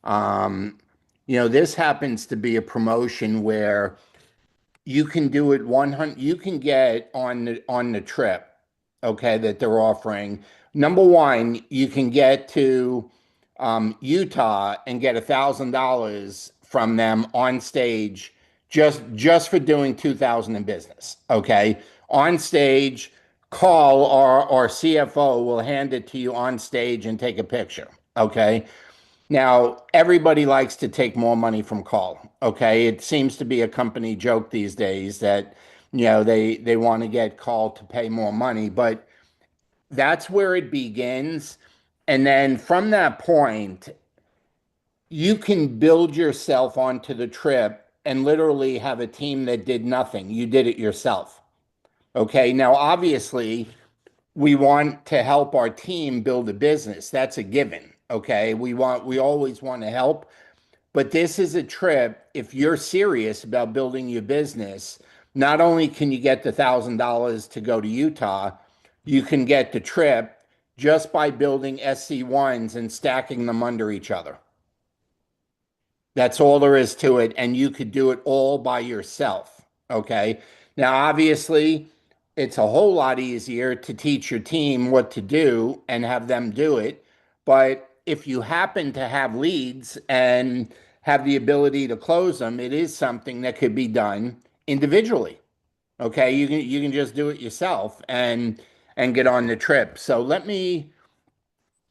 Um, this happens to be a promotion where you can do it 100, you can get on the trip, okay, that they're offering. Number one, you can get to Utah and get $1,000 from them on stage just for doing 2,000 in business. Okay. On stage, call our CFO will hand it to you on stage and take a picture. Okay. Now, everybody likes to take more money from call. Okay. It seems to be a company joke these days that, they want to get call to pay more money, but that's where it begins. And then from that point, you can build yourself onto the trip and literally have a team that did nothing. You did it yourself. Okay. Now, obviously, we want to help our team build a business. That's a given. Okay. We always want to help. But this is a trip. If you're serious about building your business, not only can you get the $1,000 to go to Utah, you can get the trip just by building SC1s and stacking them under each other. That's all there is to it. And you could do it all by yourself. Okay. Now, obviously, it's a whole lot easier to teach your team what to do and have them do it. But if you happen to have leads and have the ability to close them, it is something that could be done individually. Okay. You can just do it yourself and get on the trip. So let me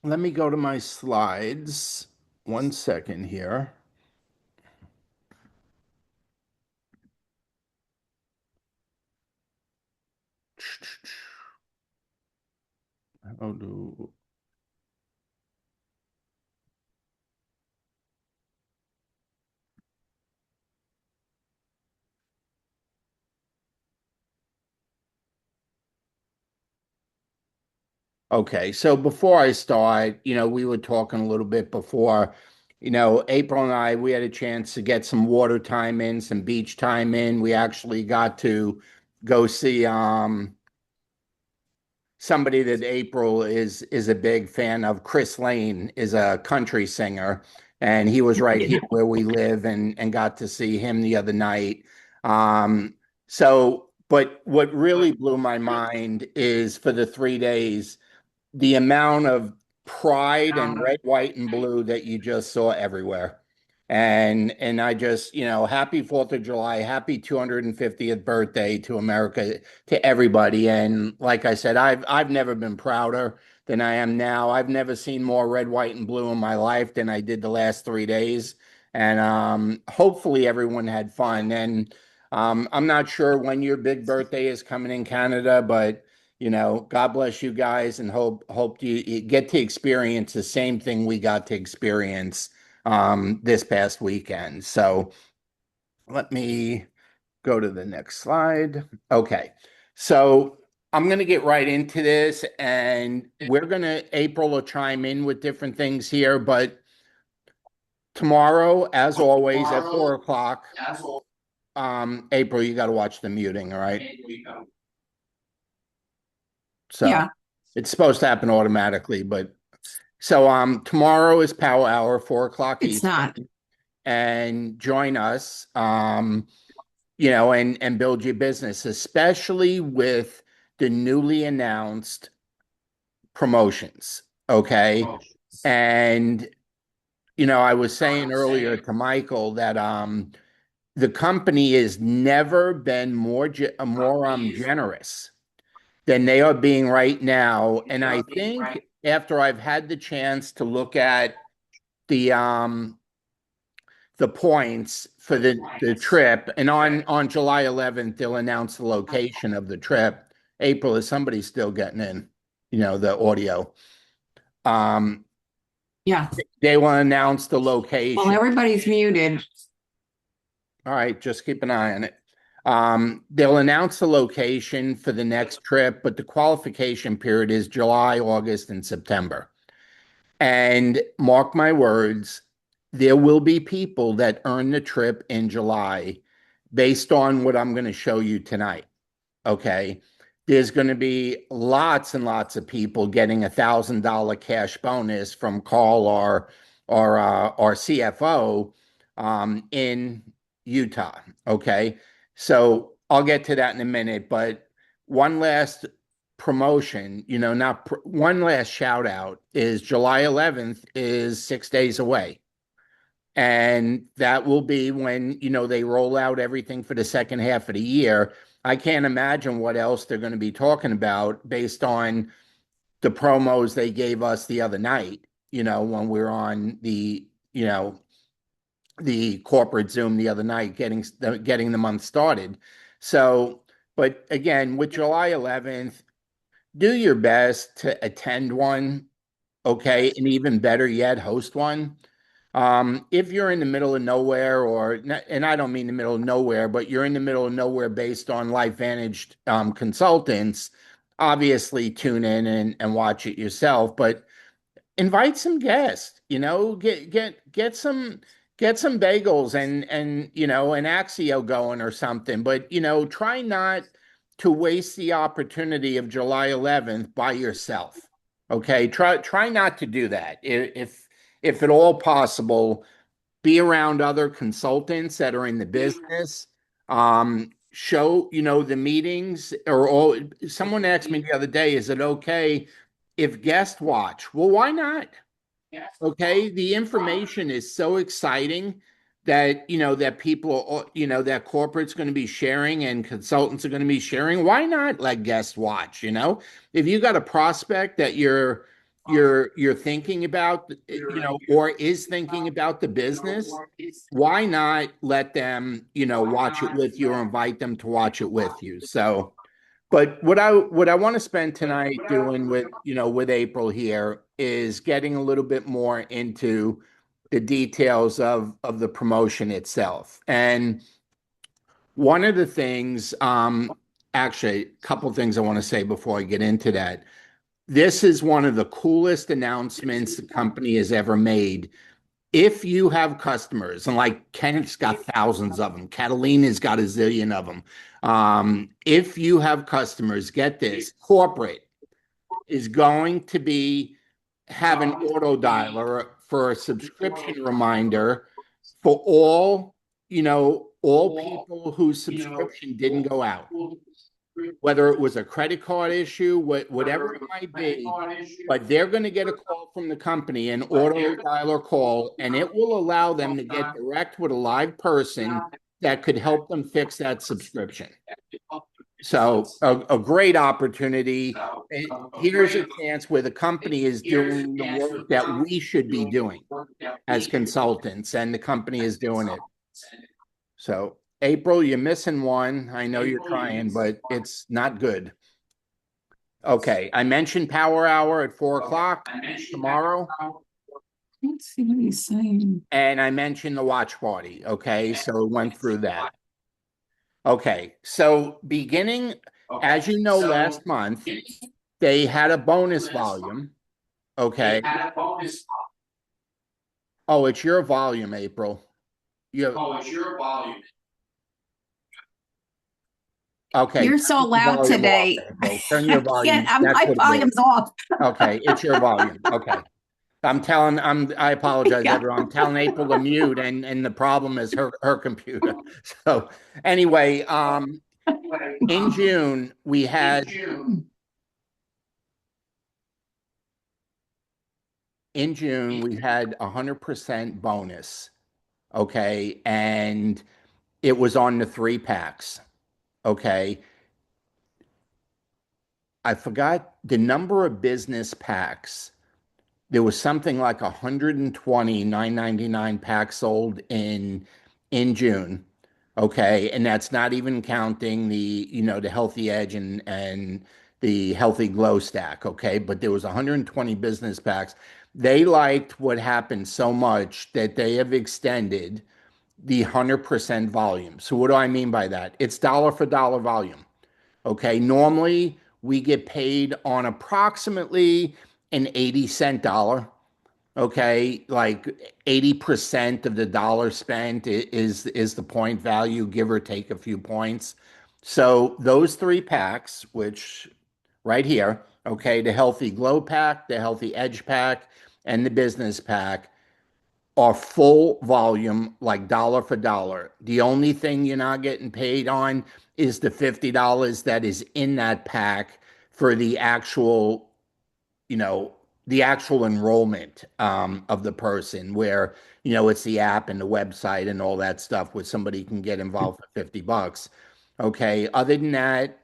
go to my slides. One second here. How do Okay, so before I start, we were talking a little bit before, April and I, we had a chance to get some water time in, some beach time in. We actually got to go see somebody that April is a big fan of. Chris Lane is a country singer, and he was right here where we live and got to see him the other night. But what really blew my mind is for the 3 days the amount of pride and red, white, and blue that you just saw everywhere. And I just, happy 4th of July, happy 250th birthday to America, to everybody. And like I said, I've never been prouder than I am now. I've never seen more red, white, and blue in my life than I did the last 3 days. And hopefully everyone had fun. And I'm not sure when your big birthday is coming in Canada, but God bless you guys and hope you get to experience the same thing we got to experience this past weekend. So let me go to the next slide. Okay. So I'm going to get right into this and April will chime in with different things here, but tomorrow, as always, at 4 o'clock, April, you got to watch the muting, all right? So Yeah. it's supposed to happen automatically, but so tomorrow is Power Hour, 4 o'clock It's Eastern, not. and join us, and build your business, especially with the newly announced promotions. Okay. And I was saying earlier to Michael that the company has never been more generous than they are being right now. And I think after I've had the chance to look at the um the points for the trip, and on July 11th they'll announce the location of the trip. April, is somebody still getting in, the audio? Um, Yeah. they will announce the Well, location. everybody's muted. All right, just keep an eye on it. They'll announce the location for the next trip, but the qualification period is July, August, and September. And mark my words, there will be people that earn the trip in July based on what I'm going to show you tonight. Okay. There's going to be lots and lots of people getting $1,000 cash bonus from Carl, our CFO in Utah. Okay. So I'll get to that in a minute, but one last promotion, not one last shout out is July 11th is 6 days away. And that will be when, they roll out everything for the second half of the year. I can't imagine what else they're going to be talking about based on the promos they gave us the other night, when we were on the corporate Zoom the other night, getting the month started. So, but again, with July 11th, do your best to attend one, okay, and even better yet, host one. If you're in the middle of nowhere, and I don't mean the middle of nowhere, but you're in the middle of nowhere based on LifeVantage consultants, obviously tune in and watch it yourself. But invite some guests, get some bagels and an Axio going or something. But try not to waste the opportunity of July 11th by yourself. Okay, try not to do that. If at all possible, be around other consultants that are in the business. Show, the meetings or all. Someone asked me the other day, is it okay if guest watch? Well, why not? Okay, the information is so exciting that that people, that corporate's going to be sharing and consultants are going to be sharing. Why not let guests watch? If you got a prospect that you're thinking about, or is thinking about the business, why not let them, watch it with you or invite them to watch it with you? So, but what I want to spend tonight doing with April here is getting a little bit more into the details of the promotion itself. And one of the things, actually, a couple things I want to say before I get into that. This is one of the coolest announcements the company has ever made. If you have customers, and like Kenneth's got thousands of them, Catalina's got a zillion of them. If you have customers, get this, corporate is going to have an auto dialer for a subscription reminder for all people whose subscription didn't go out, whether it was a credit card issue, whatever it might be, but they're going to get a call from the company, an auto dialer call, and it will allow them to get direct with a live person that could help them fix that subscription. So a great opportunity. Here's a chance where the company is doing the work that we should be doing as consultants, and the company is doing it. So April, you're missing one. I know you're trying, but it's not good. Okay, I mentioned Power Hour at 4 o'clock tomorrow, Let's see what he's saying. and I mentioned the watch party. Okay, so it went through that. Okay, so beginning, as you know, last month, they had a bonus volume. Okay. Oh, it's your volume, April. Okay. You're so turn your loud volume today. off, April. Turn your volume. My That's what it is. volume's off. Okay, it's your volume. Okay. I apologize, Yeah. everyone. I'm telling April to mute, and the problem is her computer. So anyway, in June, we had 100% bonus. Okay, and it was on the 3-packs. Okay. I forgot the number of business packs. There was something like 120 $9.99 packs sold in June. Okay. And that's not even counting the Healthy Edge and the Healthy Glow stack. Okay. But there was 120 business packs. They liked what happened so much that they have extended the 100% volume. So what do I mean by that? It's dollar for dollar volume. Okay. Normally we get paid on approximately an 80-cent dollar. Okay. Like 80% of the dollar spent is the point value, give or take a few points. So those 3 packs, which right here, okay, the Healthy Glow pack, the Healthy Edge pack, and the business pack, are full volume, like dollar for dollar. The only thing you're not getting paid on is the $50 that is in that pack for the actual, you know, the actual enrollment of the person, where, it's the app and the website and all that stuff where somebody can get involved for $50. Okay. Other than that,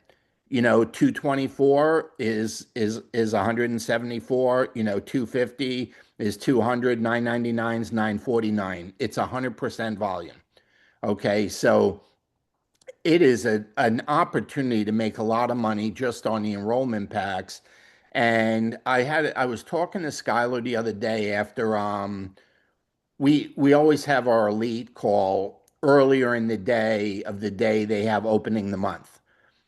224 is 174, 250 is 200, 999 is 949. It's 100% volume. Okay. So it is an opportunity to make a lot of money just on the enrollment packs. And I was talking to Skylar the other day after we always have our elite call earlier in the day of the day they have opening the month.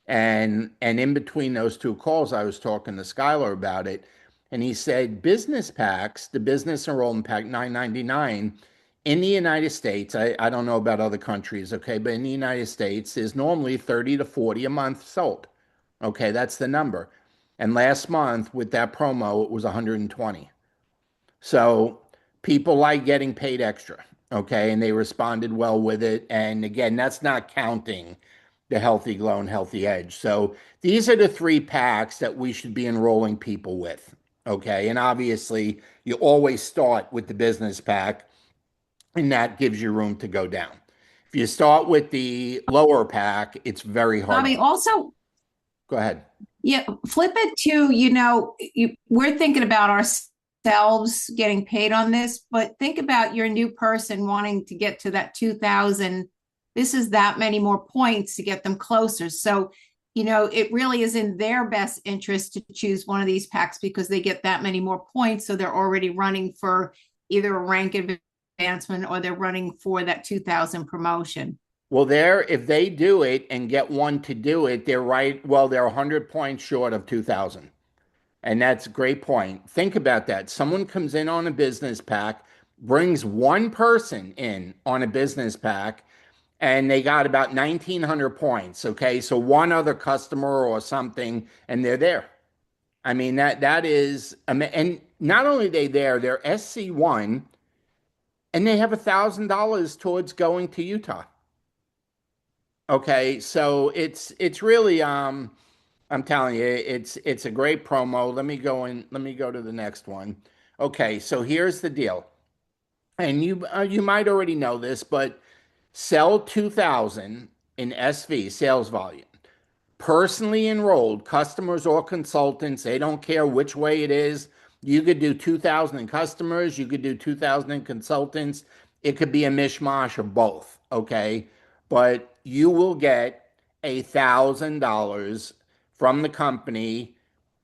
And in between those two calls, I was talking to Skylar about it, and he said business packs, the business enrollment pack 999 in the United States, I don't know about other countries, okay, but in the United States is normally 30 to 40 a month sold. Okay, that's the number. And last month with that promo, it was 120. So people like getting paid extra, okay, and they responded well with it. And again, that's not counting the Healthy Glow and Healthy Edge. So these are the three packs that we should be enrolling people with, okay. And obviously, you always start with the business pack, and that gives you room to go down. If you start with the lower pack, it's very hard. Bobby, also, Go ahead. yeah, flip it to, we're thinking about ourselves getting paid on this, but think about your new person wanting to get to that 2000. This is that many more points to get them closer. So, it really is in their best interest to choose one of these packs because they get that many more points. So they're already running for either a rank advancement or they're running for that 2000 promotion. Well, if they do it and get one to do it, they're right. Well, they're 100 points short of 2000. And that's a great point. Think about that. Someone comes in on a business pack, brings one person in on a business pack, and they got about 1900 points. Okay. So one other customer or something, and they're there. I mean, that is, and not only are they there, they're SC1, and they have $1,000 towards going to Utah. Okay, so it's really I'm telling you, it's a great promo. Let me go to the next one. Okay, so here's the deal. And you might already know this, but sell 2000 in SV sales volume. Personally enrolled customers or consultants, they don't care which way it is. You could do 2000 in customers, you could do 2000 in consultants. It could be a mishmash of both, okay? But you will get $1,000 from the company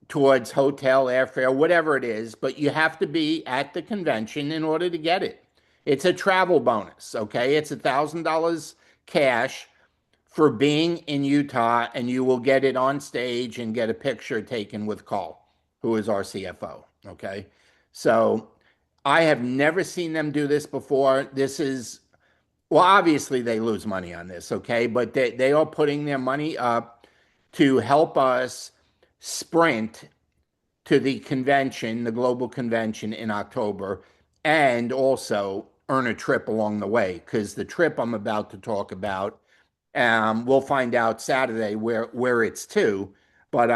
towards hotel, airfare, whatever it is, but you have to be at the convention in order to get it. It's a travel bonus, okay? It's $1,000 cash for being in Utah, and you will get it on stage and get a picture taken with Carl, who is our CFO. Okay. So I have never seen them do this before. This is, well, obviously they lose money on this. Okay. But they are putting their money up to help us sprint to the convention, the global convention in October, and also earn a trip along the way. Because the trip I'm about to talk about, we'll find out Saturday where it's to, but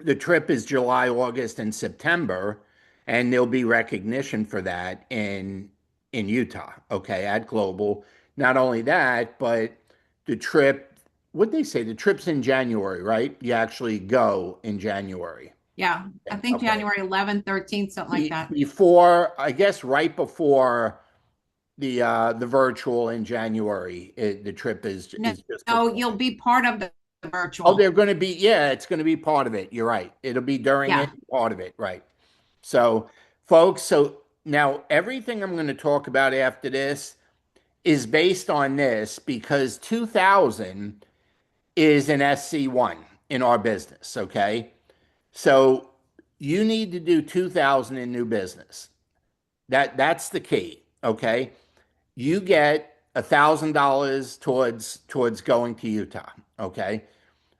the trip is July, August, and September, and there'll be recognition for that in Utah. Okay, at Global. Not only that, but the trip. What they say? The trip's in January, right? You actually go in January. Yeah, I think Okay. January 11th, 13th, something like that. Before, I guess, right before the virtual in January. The trip No, is just no, before. you'll be part of the Oh, virtual. they're going to be, yeah, it's going to be part of it. You're right. It'll be during it, Yeah. part of it, right? So, folks, so now everything I'm going to talk about after this is based on this because 2000 is an SC1 in our business, okay? So you need to do 2000 in new business. That's the key, okay? You get $1,000 towards going to Utah, okay?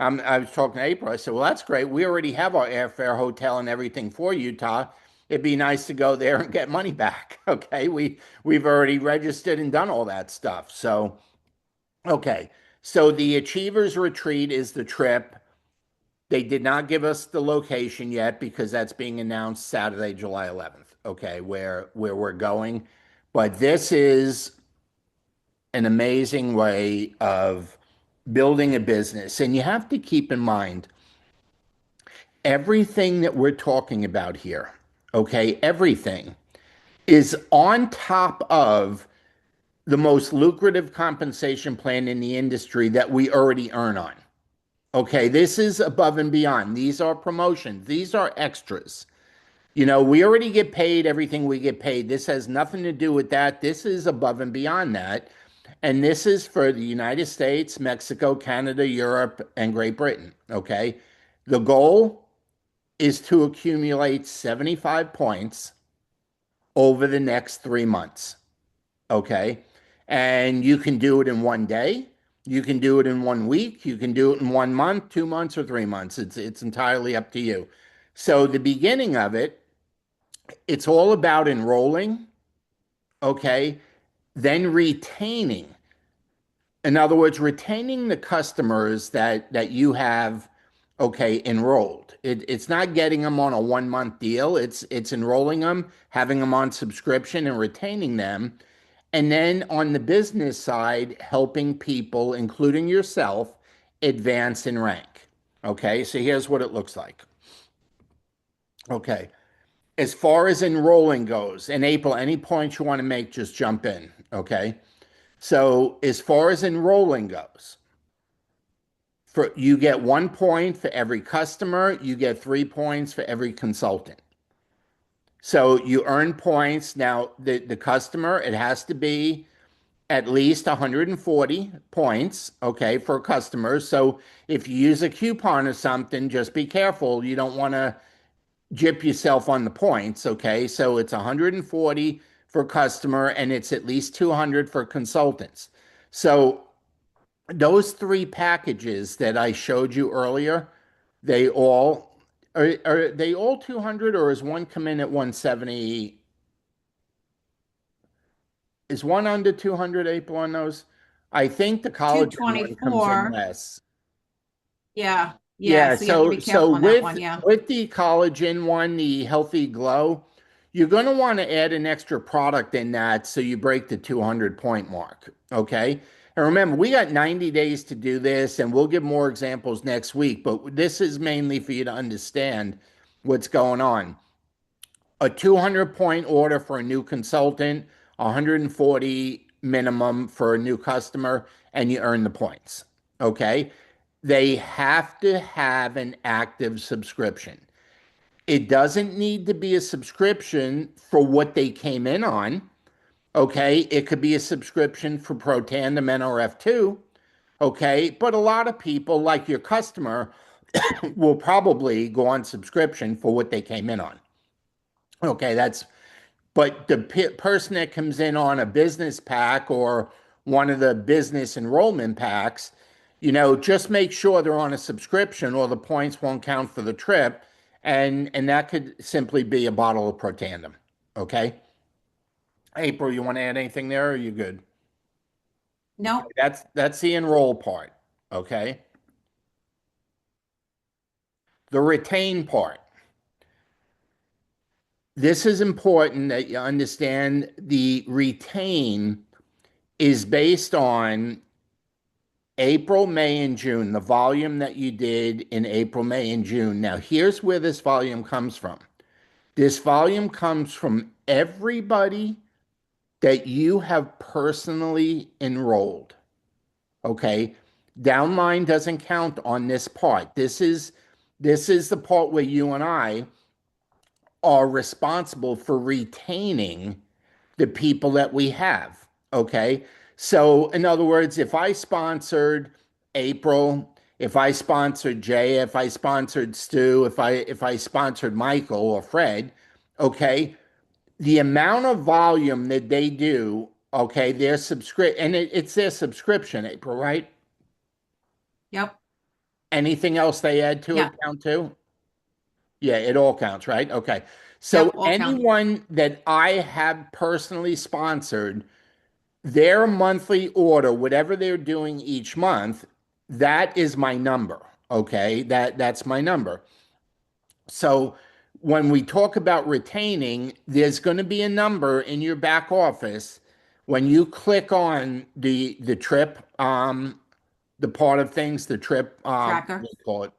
I was talking to April. I said, well, that's great. We already have our airfare, hotel, and everything for Utah. it'd be nice to go there and get money back. Okay. We've already registered and done all that stuff. So, okay. So the Achievers Retreat is the trip. They did not give us the location yet because that's being announced Saturday, July 11th. Okay, where we're going. But this is an amazing way of building a business. And you have to keep in mind everything that we're talking about here, okay, everything is on top of the most lucrative compensation plan in the industry that we already earn on. Okay, this is above and beyond. These are promotions, these are extras. You know, we already get paid everything we get paid. This has nothing to do with that. This is above and beyond that. And this is for the United States, Mexico, Canada, Europe, and Great Britain. Okay. The goal is to accumulate 75 points over the next 3 months. Okay. And you can do it in one day. You can do it in 1 week. You can do it in 1 month, 2 months, or 3 months. It's entirely up to you. So the beginning of it, it's all about enrolling, okay, then retaining. In other words, retaining the customers that you have, okay, enrolled. It's not getting them on a 1 month deal. It's enrolling them, having them on subscription, and retaining them. And then on the business side, helping people, including yourself, advance in rank. Okay, so here's what it looks like. Okay, as far as enrolling goes, in April, any points you want to make, just jump in. Okay. So as far as enrolling goes, for you get 1 point for every customer, you get 3 points for every consultant. So you earn points. Now, the customer, it has to be at least 140 points, okay, for customers. So if you use a coupon or something, just be careful. You don't want to jip yourself on the points, okay? So it's 140 for customer and it's at least 200 for consultants. So those three packages that I showed you earlier, they all are they all 200 or is one come in at 170? Is one under 200, April, on those? I think the college one comes in 224. less. Yeah. Yeah. Yeah, So you have to be so careful on that one. Yeah. with the collagen one, the Healthy Glow, you're going to want to add an extra product in that so you break the 200 point mark, okay? And remember, we got 90 days to do this and we'll give more examples next week, but this is mainly for you to understand what's going on. A 200 point order for a new consultant, 140 minimum for a new customer, and you earn the points, okay? They have to have an active subscription. It doesn't need to be a subscription for what they came in on. Okay. It could be a subscription for Protandim NRF2. Okay. But a lot of people, like your customer, will probably go on subscription for what they came in on. Okay. But the person that comes in on a business pack or one of the business enrollment packs, you know, just make sure they're on a subscription or the points won't count for the trip. And that could simply be a bottle of Protandim. Okay. April, you want to add anything there or are you good? Okay, No. that's the enroll part. Okay. The retain part. This is important that you understand the retain is based on April, May, and June, the volume that you did in April, May, and June. Now, here's where this volume comes from. This volume comes from everybody that you have personally enrolled. Okay. Downline doesn't count on this part. This is the part where you and I are responsible for retaining the people that we have. Okay. So, in other words, if I sponsored April, if I sponsored Jay, if I sponsored Stu, if I sponsored Michael or Fred, okay, the amount of volume that they do, okay, their subscription, and it's their subscription, April, right? Yep. Anything else they add to Yeah. it count too? Yeah, it all counts, right? Okay. So Yep, all count. anyone that I have personally sponsored, their monthly order, whatever they're doing each month, that is my number. Okay, that's my number. So when we talk about retaining, there's going to be a number in your back office when you click on the trip, the part of things, the trip, what do Tracker, you call it?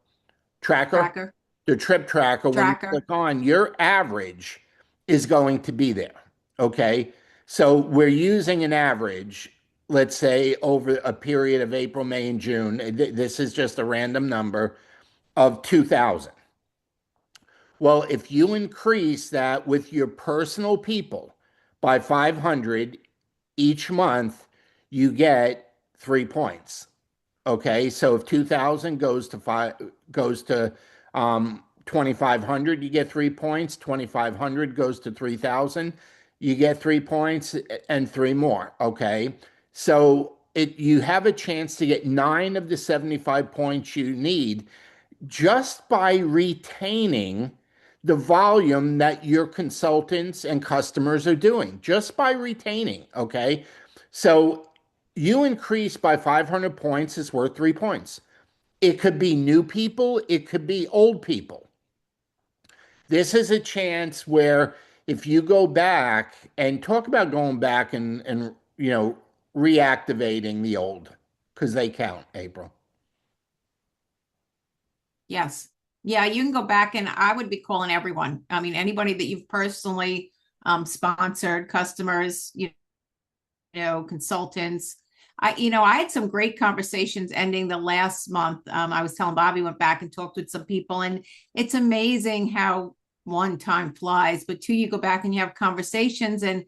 Tracker, tracker, the trip tracker. When you tracker. click on, your average is going to be there. Okay. So we're using an average, let's say over a period of April, May, and June. This is just a random number of 2,000. Well, if you increase that with your personal people by 500 each month, you get 3 points. Okay, so if 2,000 goes to 2,500, you get 3 points. 2,500 goes to 3,000, you get 3 points and three more. Okay, so you have a chance to get 9 of the 75 points you need just by retaining the volume that your consultants and customers are doing, just by retaining. Okay. So you increase by 500 points is worth 3 points. It could be new people, it could be old people. This is a chance where if you go back and talk about going back and reactivating the old, because they count, April. Yes. Yeah, you can go back and I would be calling everyone. I mean, anybody that you've personally sponsored, customers, consultants. I had some great conversations ending the last month. I was telling Bobby, went back and talked with some people, and it's amazing how one, time flies, but two, you go back and you have conversations. And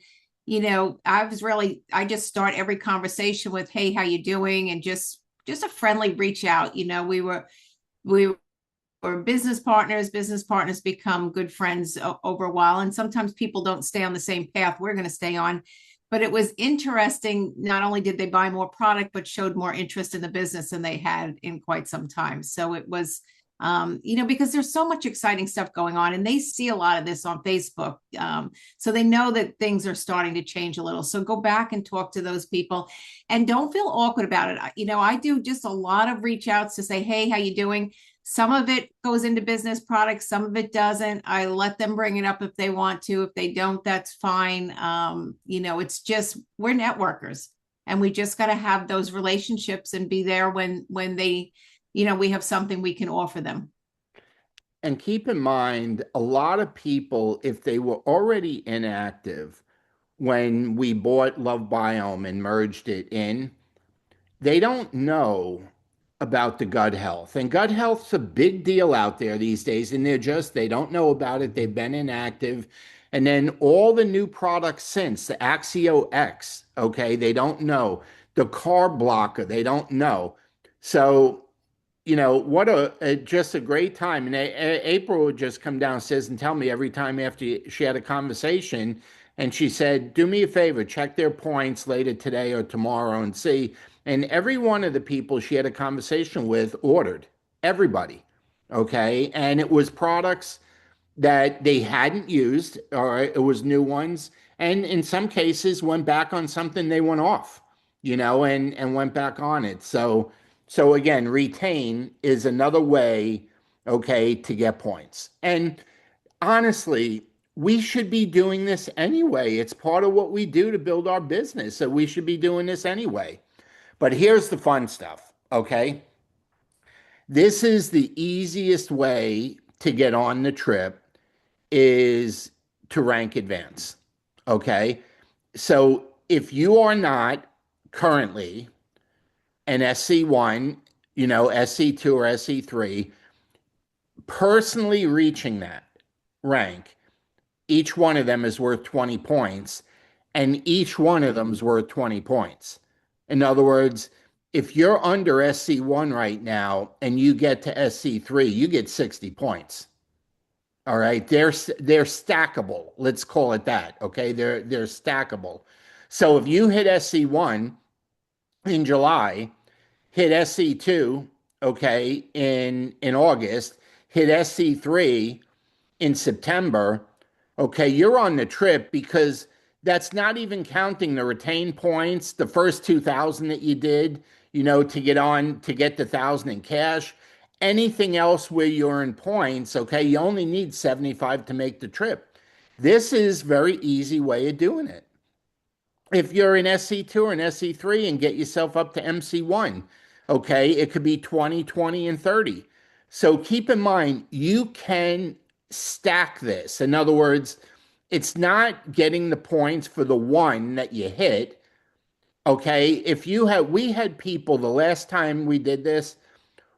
I just start every conversation with, "Hey, how you doing?" And just a friendly reach out. We were business partners become good friends over a while, and sometimes people don't stay on the same path we're going to stay on. But it was interesting. Not only did they buy more product, but showed more interest in the business than they had in quite some time. So it was, because there's so much exciting stuff going on, and they see a lot of this on Facebook. So they know that things are starting to change a little. So go back and talk to those people, and don't feel awkward about it. I do just a lot of reach outs to say, "Hey, how you doing?" Some of it goes into business products, some of it doesn't. I let them bring it up if they want to. If they don't, that's fine. It's just we're networkers, and we just got to have those relationships and be there when they, we have something we can offer them. And keep in mind, a lot of people, if they were already inactive when we bought Love Biome and merged it in, they don't know about the gut health. And gut health's a big deal out there these days. And they don't know about it. They've been inactive. And then all the new products since the Axio X, okay, they don't know. The carb blocker, they don't know. So, what just a great time. And April would just come downstairs and tell me every time after she had a conversation. And she said, "Do me a favor, check their points later today or tomorrow and see." And every one of the people she had a conversation with ordered, everybody. Okay. And it was products that they hadn't used, or it was new ones. And in some cases, went back on something they went off, and went back on it. So again, retain is another way, okay, to get points. And honestly, we should be doing this anyway. It's part of what we do to build our business. So we should be doing this anyway. But here's the fun stuff, okay? This is the easiest way to get on the trip is to rank advance, okay? So if you are not currently an SC1, SC2 or SC3, personally reaching that rank, each one of them is worth 20 points, and each one of them is worth 20 points. In other words, if you're under SC1 right now and you get to SC3, you get 60 points. All right, they're stackable. Let's call it that. Okay, they're stackable. So if you hit SC1 in July, hit SC2, okay, in August, hit SC3 in September, Okay, you're on the trip because that's not even counting the retained points, the first 2,000 that you did, to get on to get the 1,000 in cash. Anything else where you're in points, okay, you only need 75 to make the trip. This is very easy way of doing it. If you're in SC2 or an SC3 and get yourself up to MC1, okay, it could be 20, 20, and 30. So keep in mind, you can stack this. In other words, it's not getting the points for the one that you hit. Okay. We had people the last time we did this,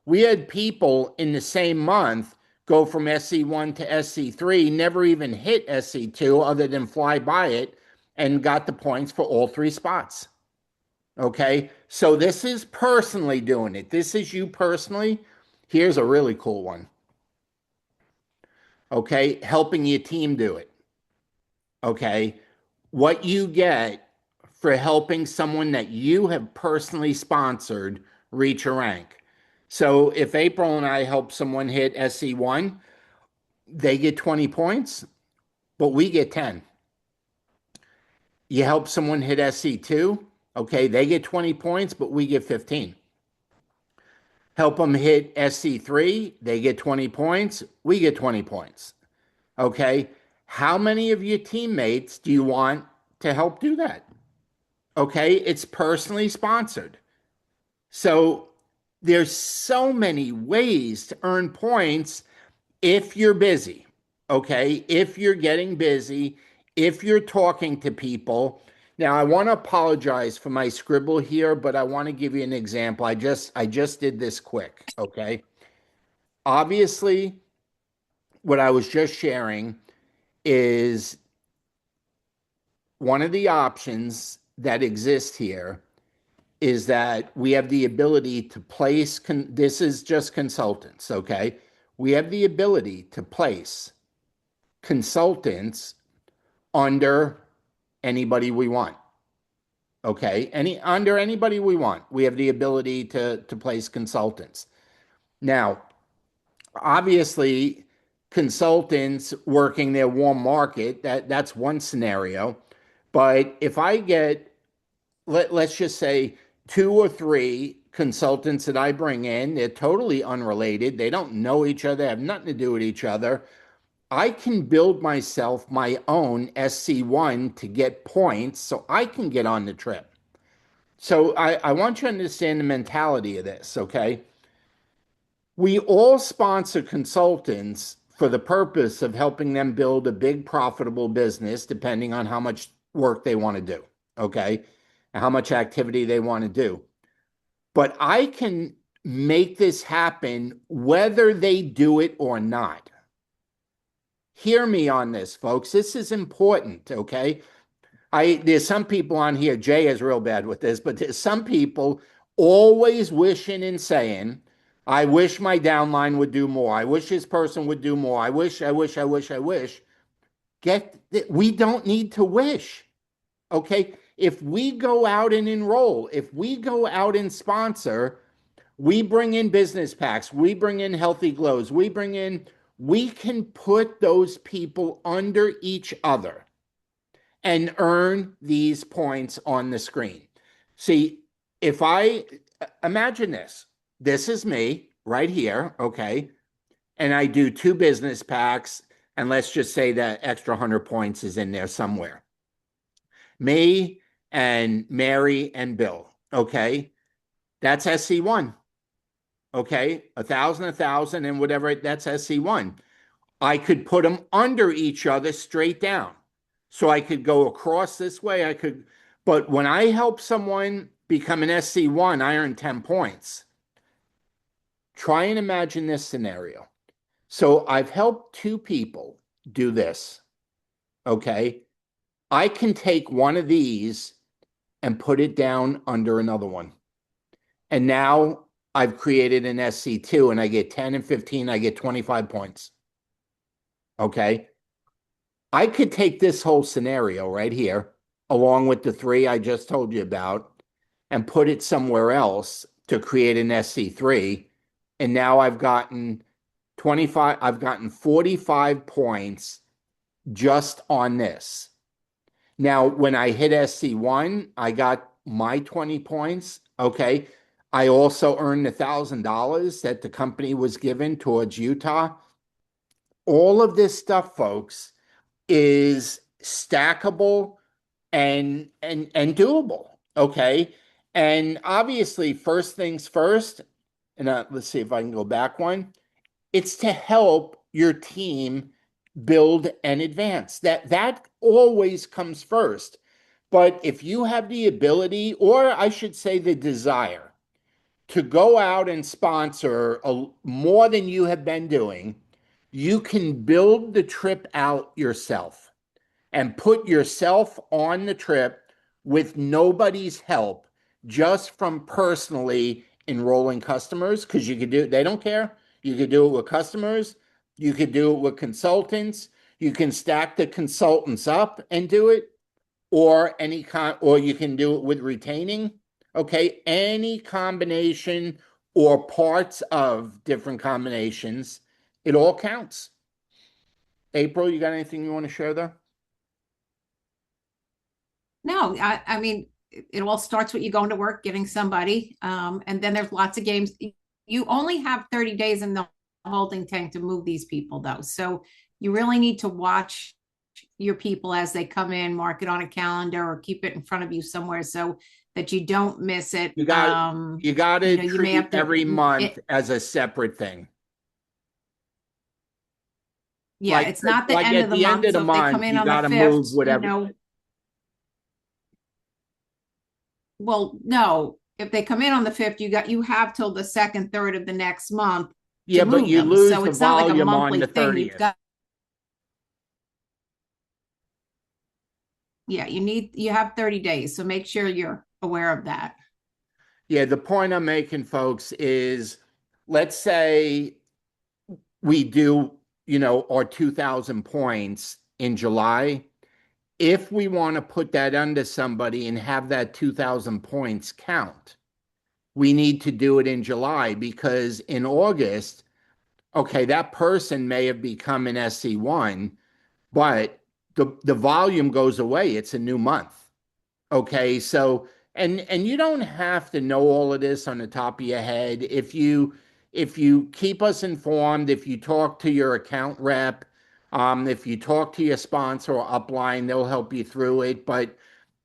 we had people in the same month go from SC1 to SC3, never even hit SC2 other than fly by it, and got the points for all three spots. Okay. So this is personally doing it. This is you personally. Here's a really cool one. Okay. Helping your team do it. Okay. What you get for helping someone that you have personally sponsored reach a rank. So if April and I help someone hit SC1, they get 20 points, but we get 10. You help someone hit SC2, okay, they get 20 points, but we get 15. Help them hit SC3, they get 20 points, we get 20 points. Okay, how many of your teammates do you want to help do that? Okay, it's personally sponsored. So there's so many ways to earn points if you're busy. Okay, if you're getting busy, if you're talking to people. Now, I want to apologize for my scribble here, but I want to give you an example. I just did this quick, okay? Obviously, what I was just sharing is one of the options that exist here is that we have the ability to place, this is just consultants, okay? We have the ability to place consultants under anybody we want. Okay, under anybody we want, we have the ability to place consultants. Now, obviously, consultants working their warm market, that's one scenario. But if I get, let's just say, 2 or 3 consultants that I bring in, they're totally unrelated, they don't know each other, have nothing to do with each other. I can build myself my own SC1 to get points so I can get on the trip. So I want you to understand the mentality of this, okay? We all sponsor consultants for the purpose of helping them build a big profitable business, depending on how much work they want to do, okay? And how much activity they want to do. But I can make this happen whether they do it or not. Hear me on this, folks. This is important, okay? There's some people on here, Jay is real bad with this, but there's some people always wishing and saying, I wish my downline would do more. I wish this person would do more. I wish. We don't need to wish, okay? If we go out and enroll, if we go out and sponsor, we bring in business packs, we bring in healthy glows, we can put those people under each other and earn these points on the screen. See, if I imagine this is me right here, okay? And I do 2 business packs, and let's just say that extra 100 points is in there somewhere. Me and Mary and Bill, okay? That's SC1. Okay, 1,000, and whatever, that's SC1. I could put them under each other straight down. So I could go across this way. But when I help someone become an SC1, I earn 10 points. Try and imagine this scenario. So I've helped 2 people do this. Okay, I can take one of these and put it down under another one. And now I've created an SC2 and I get 10 and 15, I get 25 points. Okay. I could take this whole scenario right here, along with the 3 I just told you about, and put it somewhere else to create an SC3. And now I've gotten 45 points just on this. Now, when I hit SC1, I got my 20 points. Okay. I also earned $1,000 that the company was given towards Utah. All of this stuff, folks, is stackable and doable. Okay. And obviously, first things first, and let's see if I can go back one. It's to help your team build and advance. That always comes first. But if you have the ability, or I should say the desire, to go out and sponsor more than you have been doing, you can build the trip out yourself and put yourself on the trip with nobody's help, just from personally enrolling customers, because you could do, they don't care. You could do it with customers. You could do it with consultants. You can stack the consultants up and do it, or or you can do it with retaining. Okay, any combination or parts of different combinations, it all counts. April, you got anything you want to share there? No, I mean, it all starts with you going to work, getting somebody, and then there's lots of games. You only have 30 days in the holding tank to move these people, though. So you really need to watch your people as they come in, mark it on a calendar or keep it in front of you somewhere so that you don't miss it. You got you got to You may have treat to every month as a separate thing. yeah, it's not the like end at of the the end month. of the So if they come month, in you on the got to move 5th, whatever. well, no, if they come in on the 5th, you have till the 2nd, 3rd of the next month to Yeah, but move you them. lose So the it's not like a volume on monthly the thing. You've 30th. got, yeah, you have 30 days. So make sure you're aware of that. Yeah, the point I'm making, folks, is let's say we do, our 2,000 points in July. If we want to put that under somebody and have that 2,000 points count, we need to do it in July, because in August, okay, that person may have become an SC1, but the volume goes away. It's a new month. Okay, so and you don't have to know all of this on the top of your head. If you keep us informed, if you talk to your account rep, if you talk to your sponsor or upline, they'll help you through it. But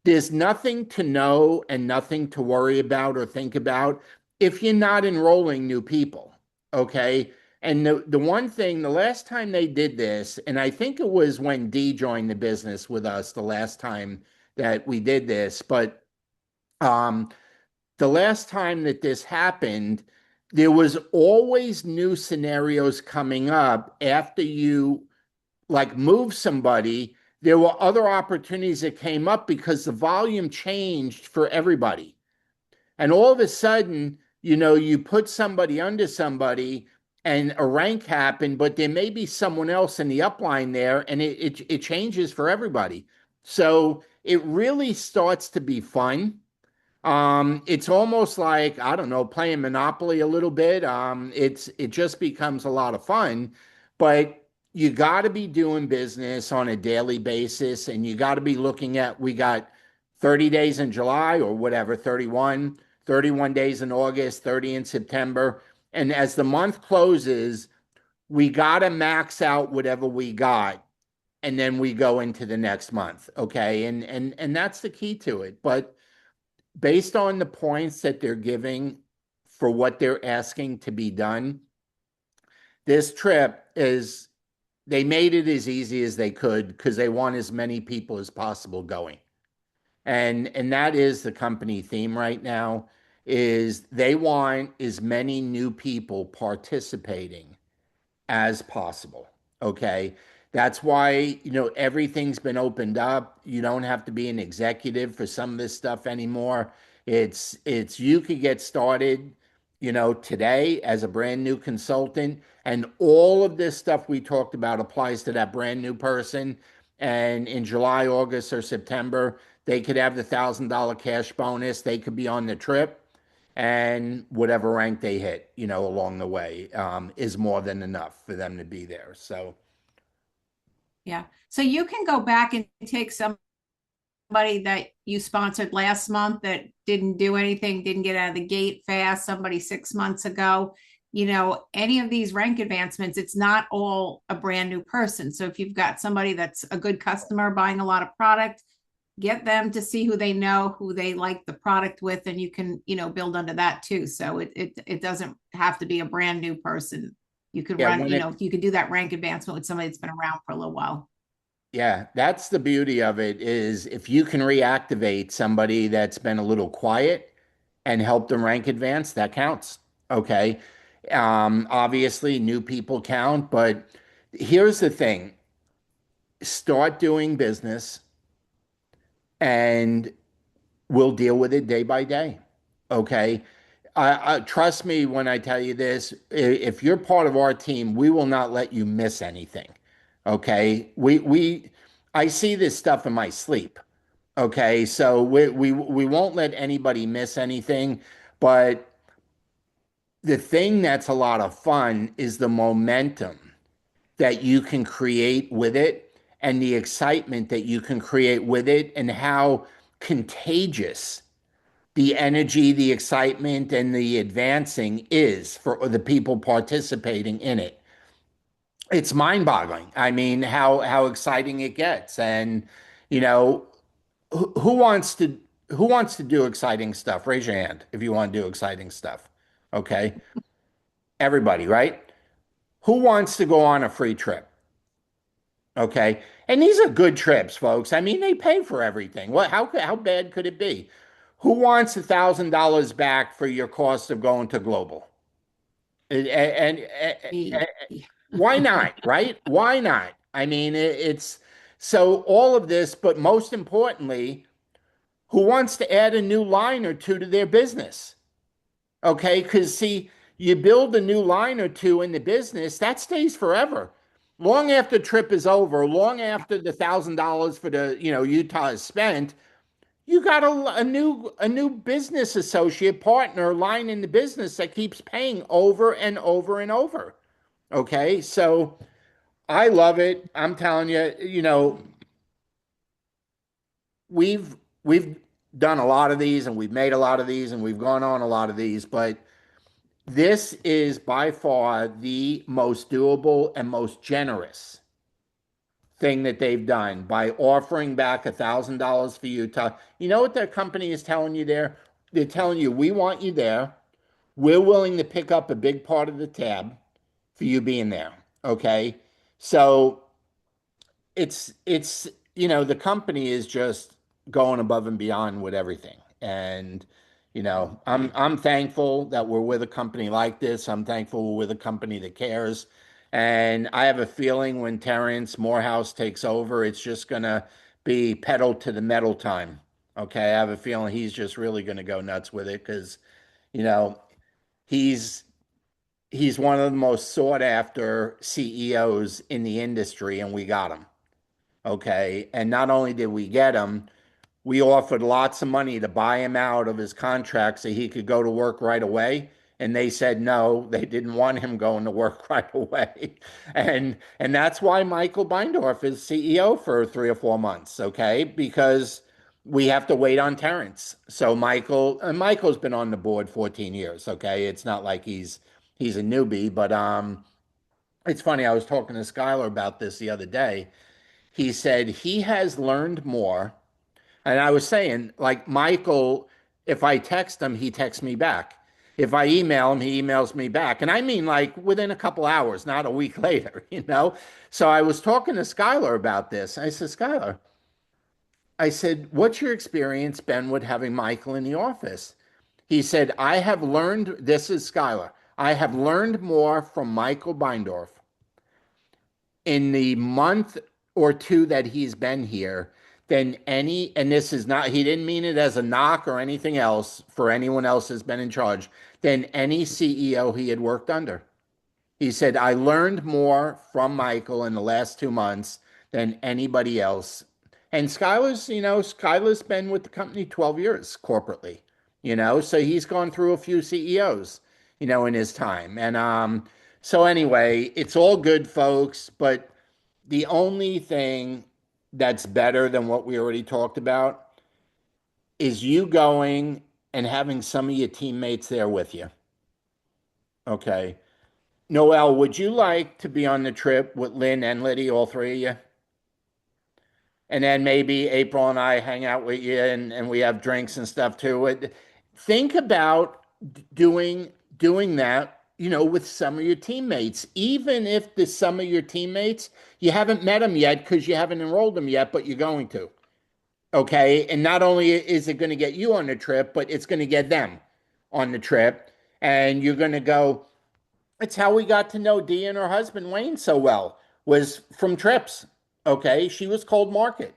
there's nothing to know and nothing to worry about or think about if you're not enrolling new people. Okay. And the one thing, the last time they did this, and I think it was when Dee joined the business with us the last time that we did this, but um, the last time that this happened, there was always new scenarios coming up after you like move somebody. There were other opportunities that came up because the volume changed for everybody. And all of a sudden, you put somebody under somebody and a rank happened, but there may be someone else in the upline there, and it changes for everybody. So it really starts to be fun. It's almost like, I don't know, playing Monopoly a little bit. It just becomes a lot of fun, but you got to be doing business on a daily basis, and you got to be looking at, we got 30 days in July or whatever, 31 days in August, 30 in September. And as the month closes, we got to max out whatever we got, and then we go into the next month. Okay. And that's the key to it. But based on the points that they're giving for what they're asking to be done, this trip is, they made it as easy as they could because they want as many people as possible going. And that is the company theme right now, is they want as many new people participating as possible. Okay. That's why, everything's been opened up. You don't have to be an executive for some of this stuff anymore. You could get started, today as a brand new consultant. And all of this stuff we talked about applies to that brand new person. And in July, August, or September, they could have the $1,000 cash bonus. They could be on the trip, and whatever rank they hit, along the way, is more than enough for them to be there. So Yeah. So you can go back and take somebody that you sponsored last month that didn't do anything, didn't get out of the gate fast, somebody 6 months ago. Any of these rank advancements, it's not all a brand new person. So if you've got somebody that's a good customer buying a lot of product, get them to see who they know, who they like the product with, and you can, build under that too. So it doesn't have to be a brand new person. You could Yeah, run, you could do that rank advancement with somebody that's been around for a little while. yeah, that's the beauty of it is if you can reactivate somebody that's been a little quiet and help them rank advance, that counts. Okay. Obviously new people count, but here's the thing. Start doing business and we'll deal with it day by day. Okay. Trust me when I tell you this. If you're part of our team, we will not let you miss anything. Okay. I see this stuff in my sleep. Okay. So we won't let anybody miss anything. But the thing that's a lot of fun is the momentum that you can create with it and the excitement that you can create with it and how contagious the energy, the excitement, and the advancing is for the people participating in it. It's mind-boggling. I mean, how exciting it gets. And, you know, who wants to do exciting stuff? Raise your hand if you want to do exciting stuff. Okay. Everybody, right? Who wants to go on a free trip? Okay. And these are good trips, folks. I mean, they pay for everything. How bad could it be? Who wants $1,000 back for your cost of going to global? And why not, right? Why not? I mean, it's so all of this, but most importantly, who wants to add a new line or two to their business? Okay, because see, you build a new line or two in the business, that stays forever. Long after the trip is over, long after the $1,000 for the Utah is spent, you got a new business associate partner line in the business that keeps paying over and over and over. Okay, so I love it. I'm telling you, we've done a lot of these and we've made a lot of these and we've gone on a lot of these, but this is by far the most doable and most generous thing that they've done by offering back $1,000 for Utah. You know what their company is telling you there? They're telling you, we want you there. We're willing to pick up a big part of the tab for you being there. Okay. So the company is just going above and beyond with everything. And I'm thankful that we're with a company like this. I'm thankful we're with a company that cares. And I have a feeling when Terrence Morehouse takes over, it's just gonna be pedal to the metal time. Okay. I have a feeling he's just really gonna go nuts with it because, you know, he's he's one of the most sought after CEOs in the industry, and we got him. Okay. And not only did we get him, we offered lots of money to buy him out of his contract so he could go to work right away. And they said no, they didn't want him going to work right away. And that's why Michael Beindorf is CEO for 3 or 4 months, okay? Because we have to wait on Terrence. So Michael's been on the board 14 years, okay? It's not like he's a newbie, but it's funny, I was talking to Skylar about this the other day. He said he has learned more. And I was saying, like Michael, if I text him, he texts me back. If I email him, he emails me back. And I mean, like within a couple hours, not a week later. So I was talking to Skylar about this. I said, Skylar, I said, what's your experience been with having Michael in the office? He said, I have learned, this is Skylar, I have learned more from Michael Beindorf in the month or two that he's been here than any, and this is not, he didn't mean it as a knock or anything else for anyone else that's been in charge, than any CEO he had worked under. He said, I learned more from Michael in the last 2 months than anybody else. And Skylar's been with the company 12 years corporately, so he's gone through a few CEOs, in his time. And so anyway, it's all good, folks, but the only thing that's better than what we already talked about is you going and having some of your teammates there with you. Okay. Noel, would you like to be on the trip with Lynn and Liddy, all three of you? And then maybe April and I hang out with you and we have drinks and stuff too. Think about doing that, with some of your teammates, even if the some of your teammates you haven't met them yet because you haven't enrolled them yet, but you're going to. Okay. And not only is it going to get you on the trip, but it's going to get them on the trip. And you're going to go, it's how we got to know Dee and her husband Wayne so well, was from trips. Okay. She was cold market.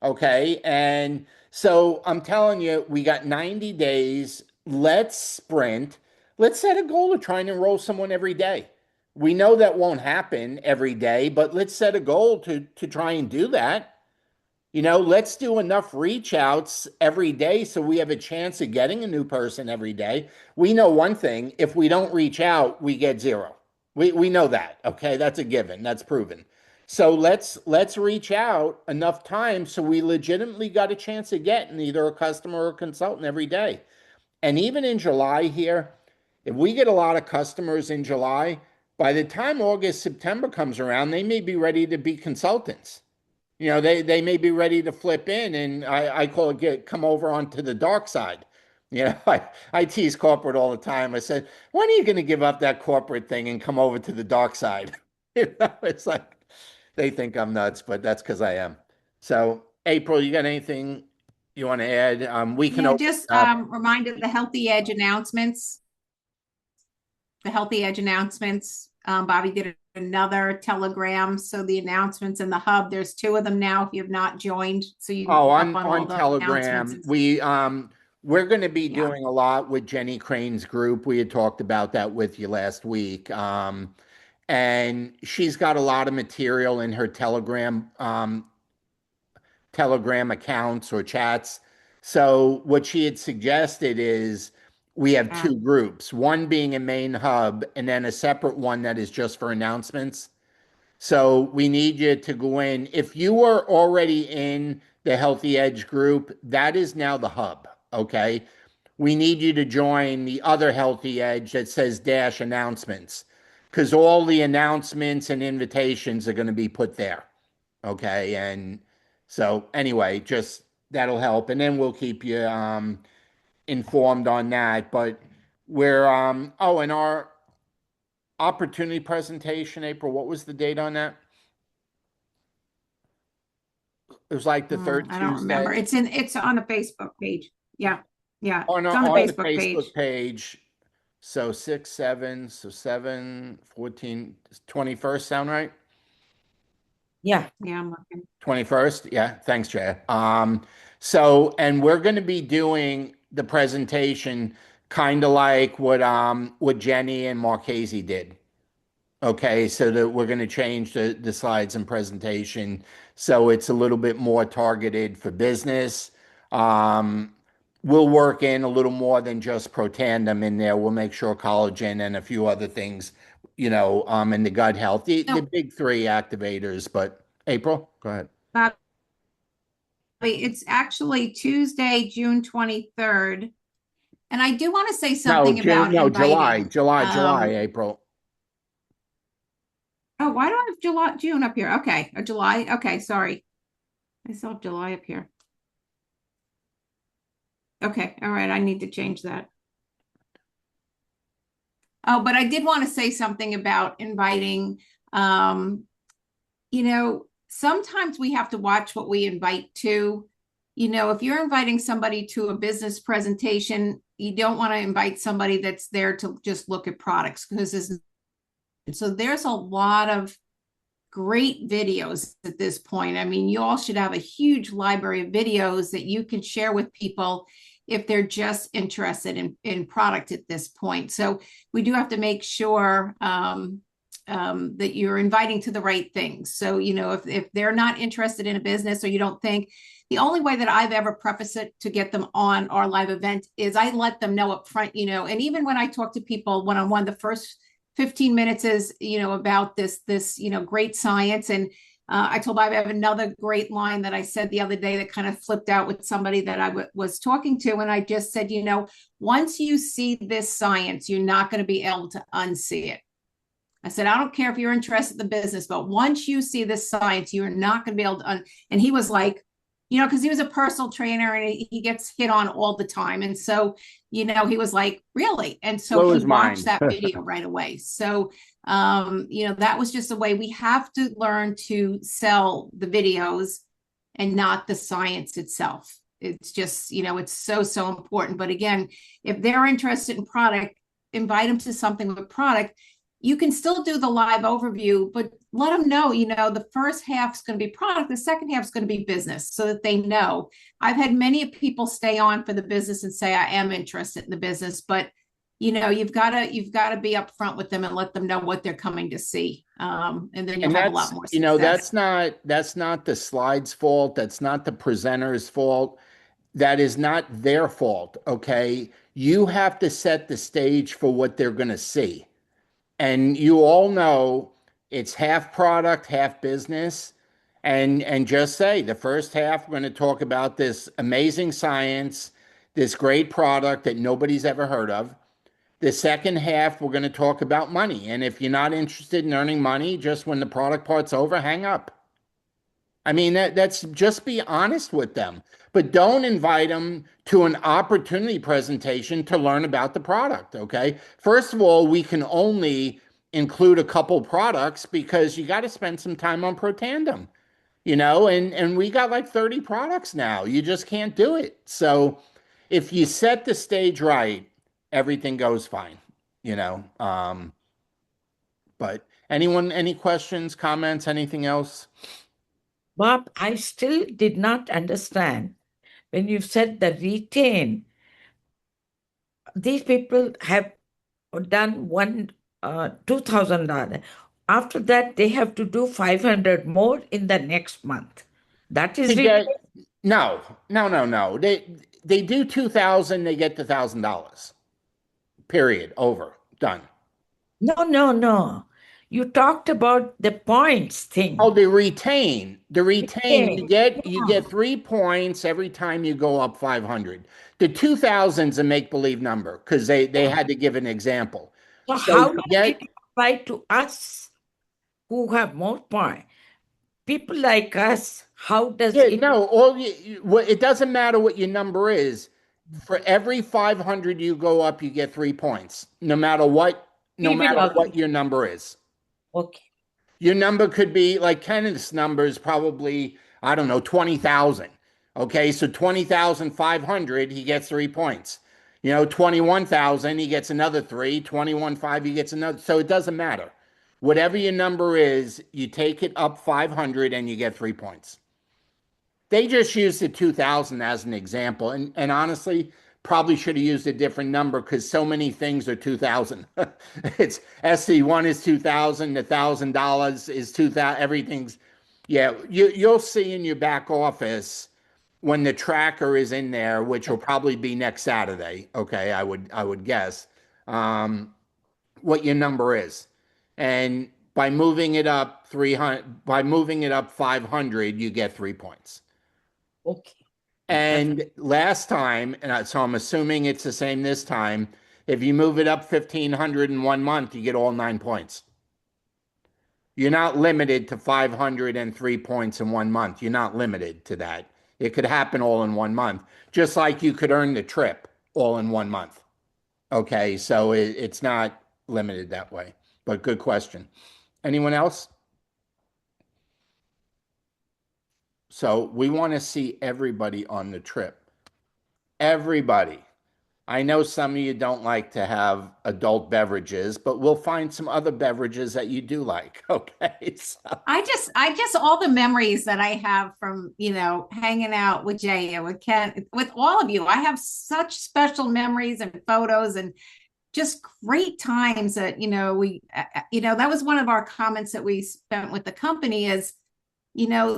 Okay. And so I'm telling you, we got 90 days. Let's sprint. Let's set a goal of trying to enroll someone every day. We know that won't happen every day, but let's set a goal to try and do that. Let's do enough reach outs every day so we have a chance of getting a new person every day. We know one thing, if we don't reach out, we get zero. We know that. Okay. That's a given. That's proven. So let's reach out enough times so we legitimately got a chance of getting either a customer or a consultant every day. And even in July here, if we get a lot of customers in July, by the time August, September comes around, they may be ready to be consultants. They may be ready to flip in, and I call it come over onto the dark side. I tease corporate all the time. I said, when are you going to give up that corporate thing and come over to the dark side? It's like they think I'm nuts, but that's because I am. So, April, you got anything you want to add? We can Yeah, open just up. reminded the Healthy Edge announcements. The Healthy Edge announcements. Bobby did another telegram. So the announcements in the hub, there's 2 of them now if you have not joined. So you Oh, up on all the Telegram, announcements. we're going to be Yeah. doing a lot with Jenny Crane's group. We had talked about that with you last week. And she's got a lot of material in her Telegram accounts or chats. So what she had suggested is we have Yeah. 2 groups, one being a main hub and then a separate one that is just for announcements. So we need you to go in. If you are already in the Healthy Edge group, that is now the hub. Okay. We need you to join the other Healthy Edge that says dash announcements, because all the announcements and invitations are going to be put there. Okay. And so anyway, just that'll help. And then we'll keep you informed on that. But we're and our opportunity presentation, April, what was the date on that? It was like the third I don't remember. Tuesday. It's on the Facebook page. Yeah. Yeah. On, It's on the on the Facebook page. Facebook page. So 6, 7, so 7, 14, 21st sound right? Yeah. Yeah, I'm looking. 21st. Yeah. Thanks, Jay. And we're going to be doing the presentation kind of like what Jenny and Marchese did. Okay, so that we're going to change the slides and presentation so it's a little bit more targeted for business. We'll work in a little more than just Protandim in there. We'll make sure collagen and a few other things, in the gut health, the big 3 activators. But April, go ahead. It's actually Tuesday, June 23rd. And I do want to say something about inviting. July, April. Oh, why do I have June up here? Okay, July. Okay, sorry. I still have July up here. Okay, all right. I need to change that. Oh, but I did want to say something about inviting. Sometimes we have to watch what we invite to. If you're inviting somebody to a business presentation, you don't want to invite somebody that's there to just look at products, because there's a lot of great videos at this point. I mean, you all should have a huge library of videos that you can share with people if they're just interested in product at this point. So we do have to make sure that you're inviting to the right things. So, if they're not interested in a business, or you don't think, the only way that I've ever prefaced it to get them on our live event is I let them know up front, and even when I talk to people one-on-one, the first 15 minutes is, about this, great science. And I told Bob I have another great line that I said the other day that kind of flipped out with somebody that I was talking to. And I just said, once you see this science, you're not going to be able to unsee it. I said, I don't care if you're interested in the business, but once you see this science, you're not going to be able to. And he was like, because he was a personal trainer and he gets hit on all the time. And so, he was like, really? And so Blow he his watched mind. that video right away. So, that was just the way we have to learn to sell the videos and not the science itself. It's just, it's so, so important. But again, if they're interested in product, invite them to something with product. You can still do the live overview, but let them know, the first half is going to be product, the second half is going to be business, so that they know. I've had many people stay on for the business and say, I am interested in the business, but you've got to be upfront with them and let them know what they're coming to see. And then you'll have a lot more success. That's not the slide's fault. That's not the presenter's fault. That is not their fault. Okay. You have to set the stage for what they're going to see. And you all know it's half product, half business. And just say the first half, we're going to talk about this amazing science, this great product that nobody's ever heard of. The second half, we're going to talk about money. And if you're not interested in earning money, just when the product part's over, hang up. I mean, that's just be honest with them. But don't invite them to an opportunity presentation to learn about the product, okay? First of all, we can only include a couple products because you got to spend some time on Protandem, and we got like 30 products now. You just can't do it. So if you set the stage right, everything goes fine, but any questions, comments, anything else? Bob, I still did not understand when you said the retain. These people have done $2,000. After that, they have to do 500 more in the next month. That is retain. No. They do 2,000, they get the $1,000. Period. Over. Done. No. You talked about the points thing. Oh, the retain. You get Yeah. 3 points every time you go up 500. The 2,000's a make-believe number because they had to give an example. So So how you does get it apply to us who have more points? People like us, how does it? no, it doesn't matter what your number is. For every 500 you go up, you get 3 points, no matter what your number is. Okay. Your number could be like Kenneth's number is probably, I don't know, 20,000. Okay, so 20,500, he gets 3 points. 21,000, he gets another 3. 21,500, he gets another. So it doesn't matter. Whatever your number is, you take it up 500 and you get 3 points. They just used the 2,000 as an example. And honestly, probably should have used a different number because so many things are 2,000. It's SC1 is 2,000, the $1,000 is 2,000. Everything's, you'll see in your back office when the tracker is in there, which will probably be next Saturday. Okay, I would guess what your number is, and by moving it up 500, you get 3 points. Okay. And last time, so I'm assuming it's the same this time, if you move it up 1,500 in 1 month, you get all 9 points. You're not limited to 503 points in 1 month. You're not limited to that. It could happen all in 1 month, just like you could earn the trip all in 1 month. Okay, so it's not limited that way, but good question. Anyone else? So we want to see everybody on the trip. Everybody. I know some of you don't like to have adult beverages, but we'll find some other beverages that you do like. Okay. So. I just all the memories that I have from, hanging out with Jay and with Ken, with all of you. I have such special memories and photos and just great times that, that was one of our comments that we spent with the company is,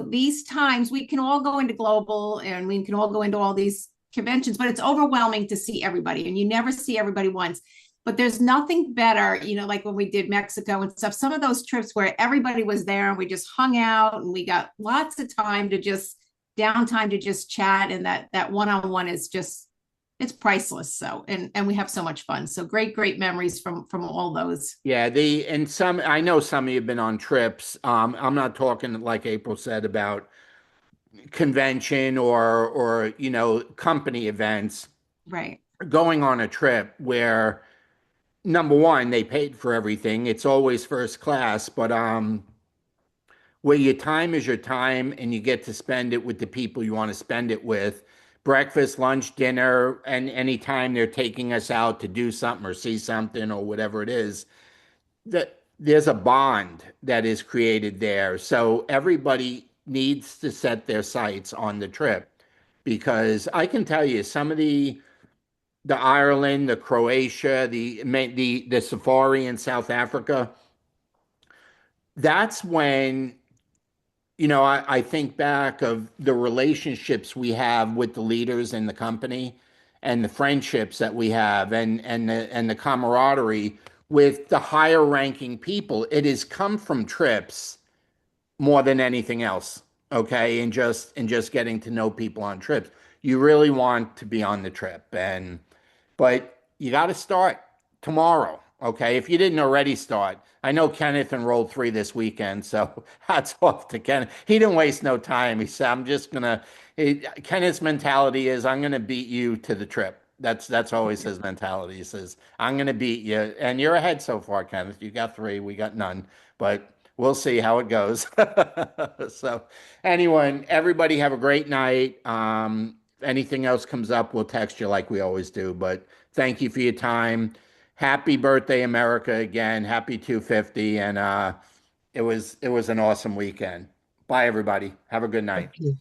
these times we can all go into global and we can all go into all these conventions, but it's overwhelming to see everybody and you never see everybody once. But there's nothing better, like when we did Mexico and stuff, some of those trips where everybody was there and we just hung out and we got lots of time to just downtime to just chat. And that one-on-one is just, it's priceless. So, and we have so much fun. So great memories from all those. Yeah, and some, I know some of you have been on trips. I'm not talking like April said about convention or company events. Right. Going on a trip where number one, they paid for everything. It's always first class, but where your time is your time and you get to spend it with the people you want to spend it with. Breakfast, lunch, dinner, and anytime they're taking us out to do something or see something or whatever it is, that there's a bond that is created there. So everybody needs to set their sights on the trip because I can tell you some of the Ireland, the Croatia, the safari in South Africa. That's when I think back of the relationships we have with the leaders in the company and the friendships that we have and the camaraderie with the higher ranking people. It has come from trips more than anything else. Okay. And just getting to know people on trips. You really want to be on the trip. But you got to start tomorrow. Okay. If you didn't already start, I know Kenneth enrolled 3 this weekend. So hats off to Kenneth. He didn't waste no time. He said, Kenneth's mentality is, I'm going to beat you to the trip. That's always his mentality. He says, I'm going to beat you. And you're ahead so far, Kenneth. You got 3, we got none. But we'll see how it goes. So, anyone, everybody have a great night. Anything else comes up, we'll text you like we always do. But thank you for your time. Happy birthday, America! Again, happy 250, and it was an awesome weekend. Bye, everybody. Have a good night. Thank you.